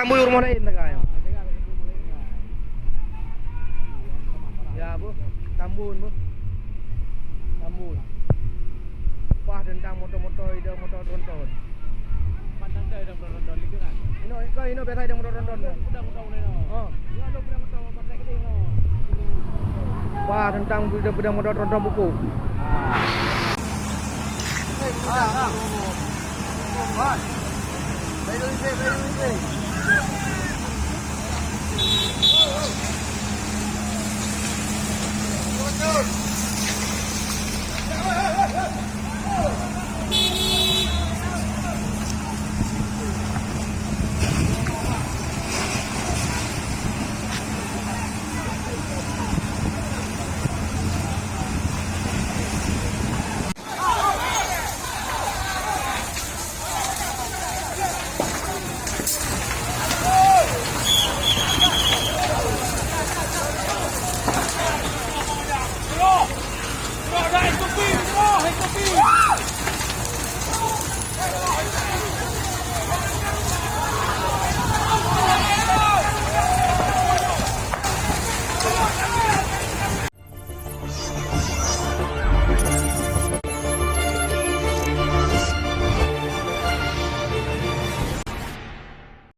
Tambul rumah lain tak kaya. Ya bu, tambun bu, tambun. Wah tentang motor-motor ida motor tronton. Pandang dah dah berondon lagi kan. Ino biasa ida motor tronton. Udang-udang ni no. Oh. Ya ada udang-udang pasal gede no. Wah tentang budak-budak motor tronton buku. Wah. Baik. Betul.